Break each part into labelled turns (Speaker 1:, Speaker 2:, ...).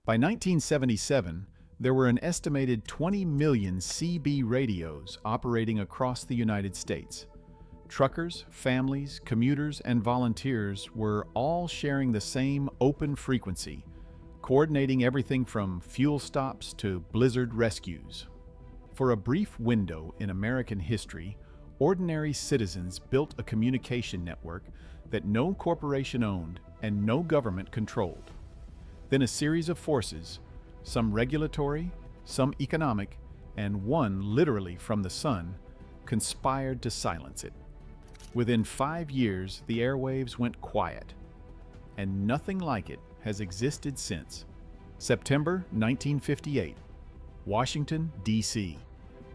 Speaker 1: By 1977, there were an estimated 20 million CB radios operating across the United States. Truckers, families, commuters, and volunteers were all sharing the same open frequency, coordinating everything from fuel stops to blizzard rescues. For a brief window in American history, ordinary citizens built a communication network that no corporation owned and no government controlled. Then a series of forces, some regulatory, some economic, and one literally from the sun, conspired to silence it. Within 5 years, the airwaves went quiet, and nothing like it has existed since. September 1958, Washington, D.C.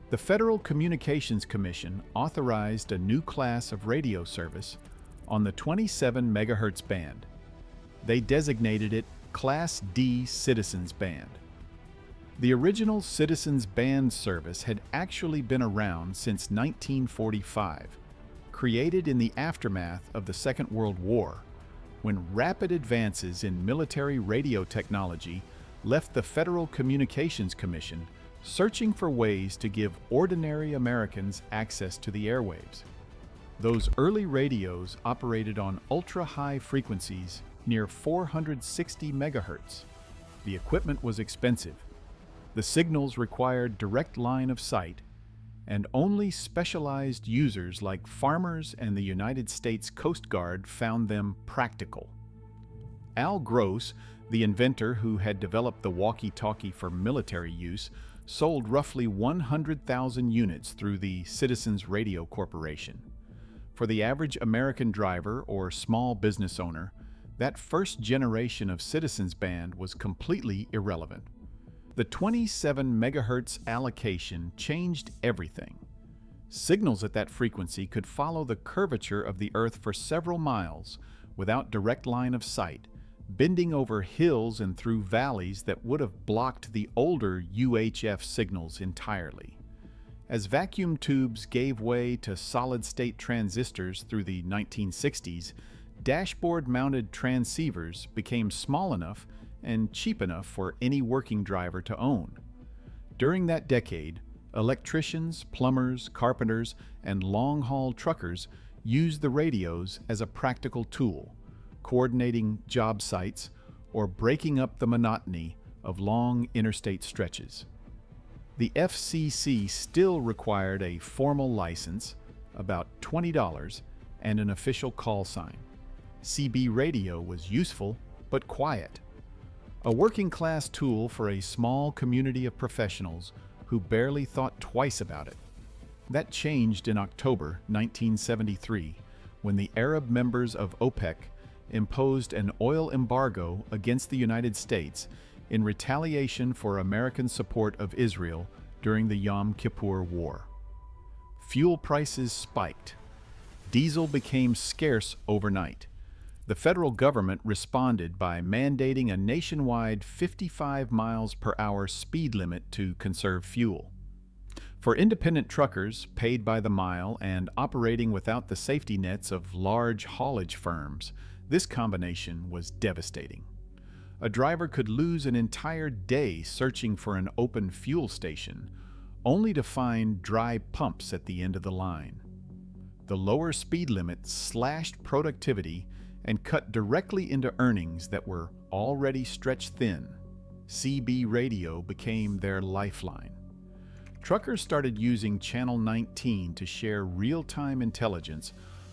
Speaker 1: The Federal Communications Commission authorized a new class of radio service on the 27 MHz band. They designated it Class D Citizens Band. The original Citizens Band service had actually been around since 1945, created in the aftermath of the Second World War, when rapid advances in military radio technology left the Federal Communications Commission searching for ways to give ordinary Americans access to the airwaves. Those early radios operated on ultra-high frequencies near 460 megahertz. The equipment was expensive. The signals required direct line of sight, and only specialized users like farmers and the United States Coast Guard found them practical. Al Gross, the inventor who had developed the walkie-talkie for military use, sold roughly 100,000 units through the Citizens Radio Corporation. For the average American driver or small business owner, that first generation of Citizens Band was completely irrelevant. The 27 megahertz allocation changed everything. Signals at that frequency could follow the curvature of the Earth for several miles without direct line of sight, bending over hills and through valleys that would have blocked the older UHF signals entirely. As vacuum tubes gave way to solid-state transistors through the 1960s, dashboard-mounted transceivers became small enough and cheap enough for any working driver to own. During that decade, electricians, plumbers, carpenters, and long-haul truckers used the radios as a practical tool, coordinating job sites or breaking up the monotony of long interstate stretches. The FCC still required a formal license, about $20, and an official call sign. CB radio was useful but quiet. A working-class tool for a small community of professionals who barely thought twice about it. That changed in October 1973 when the Arab members of OPEC imposed an oil embargo against the United States in retaliation for American support of Israel during the Yom Kippur War. Fuel prices spiked. Diesel became scarce overnight. The federal government responded by mandating a nationwide 55 miles per hour speed limit to conserve fuel. For independent truckers paid by the mile and operating without the safety nets of large haulage firms, this combination was devastating. A driver could lose an entire day searching for an open fuel station, only to find dry pumps at the end of the line. The lower speed limit slashed productivity and cut directly into earnings that were already stretched thin. CB radio became their lifeline. Truckers started using Channel 19 to share real-time intelligence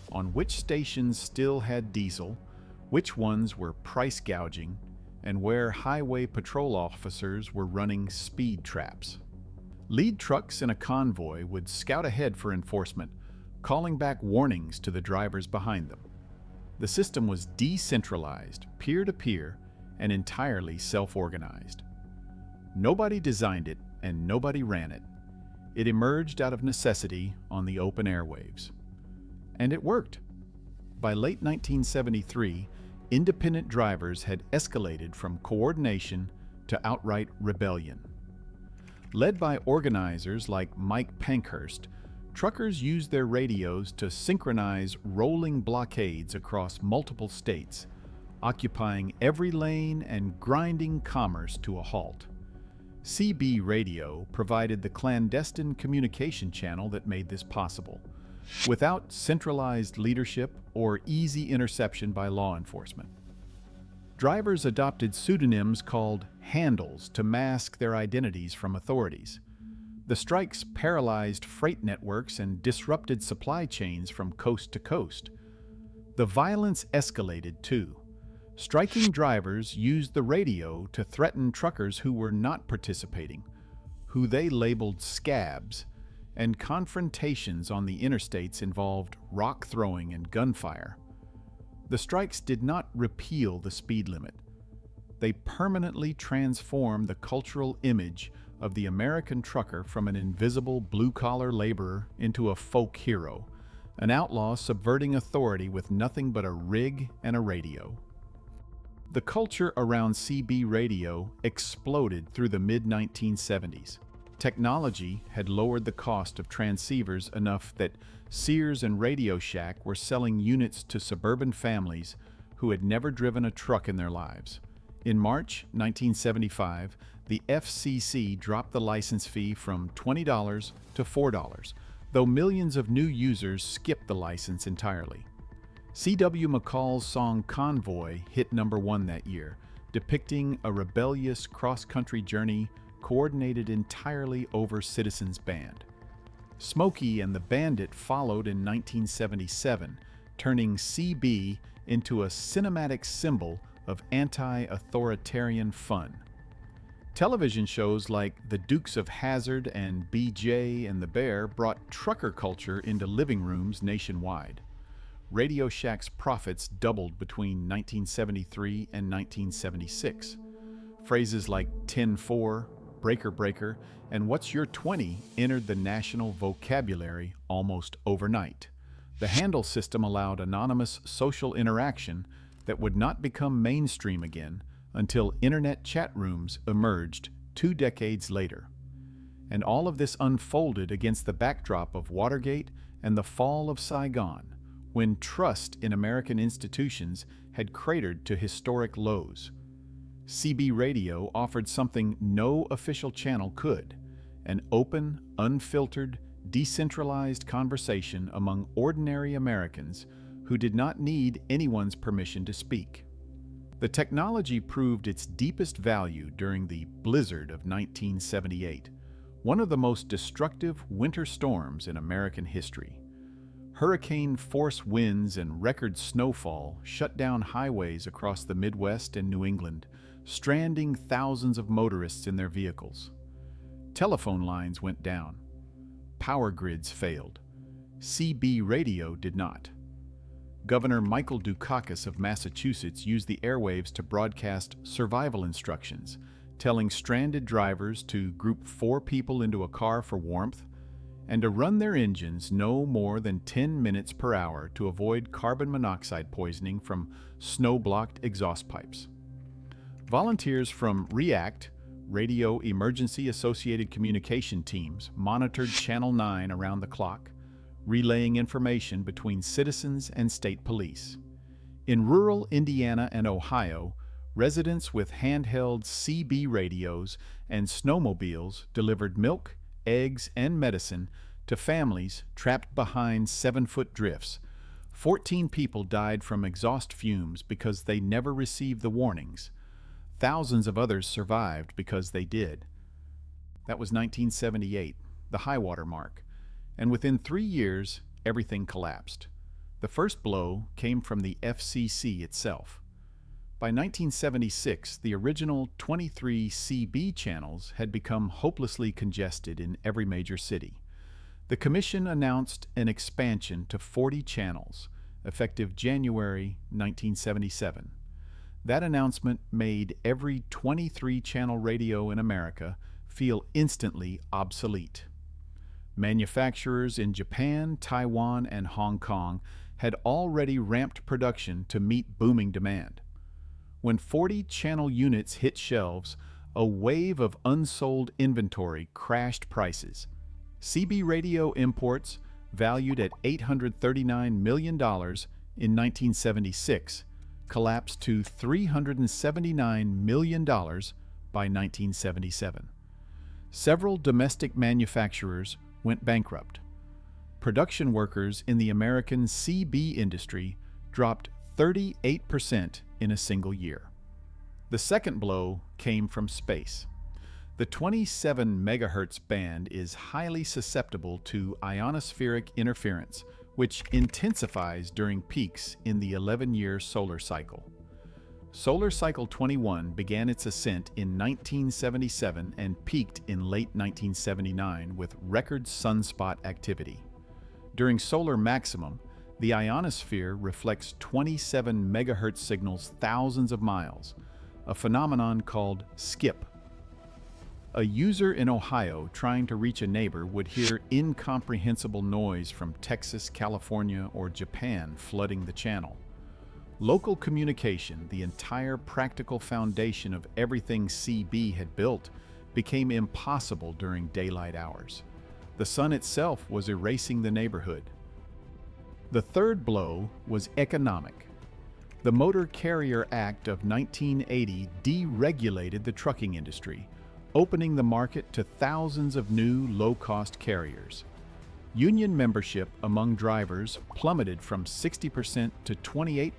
Speaker 1: on which stations still had diesel, which ones were price gouging, and where highway patrol officers were running speed traps. Lead trucks in a convoy would scout ahead for enforcement, calling back warnings to the drivers behind them. The system was decentralized, peer-to-peer, and entirely self-organized. Nobody designed it and nobody ran it. It emerged out of necessity on the open airwaves. And it worked. By late 1973, independent drivers had escalated from coordination to outright rebellion. Led by organizers like Mike Pankhurst, truckers used their radios to synchronize rolling blockades across multiple states, occupying every lane and grinding commerce to a halt. CB radio provided the clandestine communication channel that made this possible, without centralized leadership or easy interception by law enforcement. Drivers adopted pseudonyms called handles to mask their identities from authorities. The strikes paralyzed freight networks and disrupted supply chains from coast to coast. The violence escalated too. Striking drivers used the radio to threaten truckers who were not participating, who they labeled scabs, and confrontations on the interstates involved rock throwing and gunfire. The strikes did not repeal the speed limit. They permanently transformed the cultural image of the American trucker from an invisible blue-collar laborer into a folk hero, an outlaw subverting authority with nothing but a rig and a radio. The culture around CB radio exploded through the mid-1970s. Technology had lowered the cost of transceivers enough that Sears and Radio Shack were selling units to suburban families who had never driven a truck in their lives. In March 1975, the FCC dropped the license fee from $20 to $4, though millions of new users skipped the license entirely. C.W. McCall's song Convoy hit #1 that year, depicting a rebellious cross-country journey coordinated entirely over Citizens Band. Smokey and the Bandit followed in 1977, turning CB into a cinematic symbol of anti-authoritarian fun. Television shows like The Dukes of Hazzard and BJ and the Bear brought trucker culture into living rooms nationwide. Radio Shack's profits doubled between 1973 and 1976. Phrases like 10-4, breaker breaker, and what's your 20 entered the national vocabulary almost overnight. The handle system allowed anonymous social interaction that would not become mainstream again until internet chat rooms emerged 2 decades later. And all of this unfolded against the backdrop of Watergate and the fall of Saigon, when trust in American institutions had cratered to historic lows. CB radio offered something no official channel could: an open, unfiltered, decentralized conversation among ordinary Americans who did not need anyone's permission to speak. The technology proved its deepest value during the blizzard of 1978, one of the most destructive winter storms in American history. Hurricane-force winds and record snowfall shut down highways across the Midwest and New England, stranding thousands of motorists in their vehicles. Telephone lines went down. Power grids failed. CB radio did not. Governor Michael Dukakis of Massachusetts used the airwaves to broadcast survival instructions, telling stranded drivers to group 4 people into a car for warmth and to run their engines no more than 10 minutes per hour to avoid carbon monoxide poisoning from snow-blocked exhaust pipes. Volunteers from REACT, Radio Emergency Associated Communication Teams, monitored Channel 9 around the clock, relaying information between citizens and state police. In rural Indiana and Ohio, residents with handheld CB radios and snowmobiles delivered milk, eggs, and medicine to families trapped behind 7-foot drifts. 14 people died from exhaust fumes because they never received the warnings. Thousands of others survived because they did. That was 1978, the high-water mark, and within 3 years, everything collapsed. The first blow came from the FCC itself. By 1976, the original 23 CB channels had become hopelessly congested in every major city. The Commission announced an expansion to 40 channels, effective January 1977. That announcement made every 23-channel radio in America feel instantly obsolete. Manufacturers in Japan, Taiwan, and Hong Kong had already ramped production to meet booming demand. When 40-channel units hit shelves, a wave of unsold inventory crashed prices. CB radio imports, valued at $839 million in 1976, collapsed to $379 million by 1977. Several domestic manufacturers went bankrupt. Production workers in the American CB industry dropped 38% in a single year. The second blow came from space. The 27 megahertz band is highly susceptible to ionospheric interference, which intensifies during peaks in the 11-year solar cycle. Solar cycle 21 began its ascent in 1977 and peaked in late 1979 with record sunspot activity. During solar maximum, the ionosphere reflects 27 megahertz signals thousands of miles, a phenomenon called skip. A user in Ohio trying to reach a neighbor would hear incomprehensible noise from Texas, California, or Japan flooding the channel. Local communication, the entire practical foundation of everything CB had built, became impossible during daylight hours. The sun itself was erasing the neighborhood. The third blow was economic. The Motor Carrier Act of 1980 deregulated the trucking industry, opening the market to thousands of new low-cost carriers. Union membership among drivers plummeted from 60% to 28%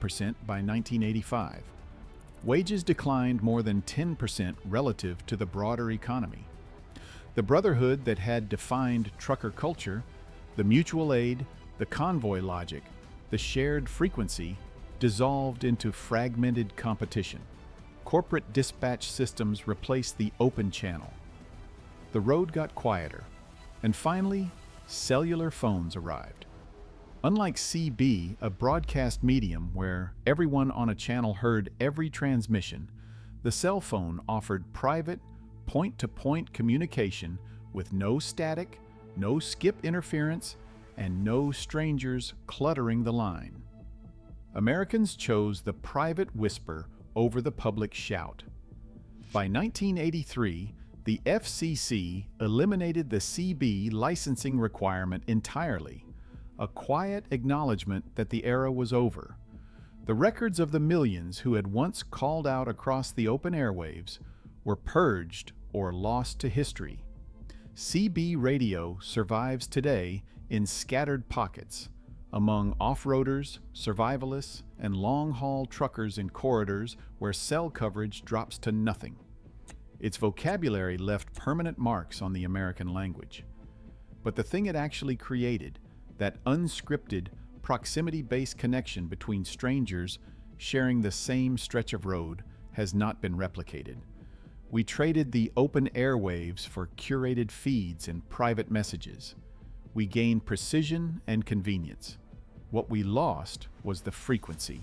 Speaker 1: by 1985. Wages declined more than 10% relative to the broader economy. The brotherhood that had defined trucker culture, the mutual aid, the convoy logic, the shared frequency, dissolved into fragmented competition. Corporate dispatch systems replaced the open channel. The road got quieter, and finally, cellular phones arrived. Unlike CB, a broadcast medium where everyone on a channel heard every transmission, the cell phone offered private, point-to-point communication with no static, no skip interference, and no strangers cluttering the line. Americans chose the private whisper over the public shout. By 1983, the FCC eliminated the CB licensing requirement entirely, a quiet acknowledgement that the era was over. The records of the millions who had once called out across the open airwaves were purged or lost to history. CB radio survives today in scattered pockets, among off-roaders, survivalists, and long-haul truckers in corridors where cell coverage drops to nothing. Its vocabulary left permanent marks on the American language. But the thing it actually created, that unscripted, proximity-based connection between strangers sharing the same stretch of road, has not been replicated. We traded the open airwaves for curated feeds and private messages. We gained precision and convenience. What we lost was the frequency.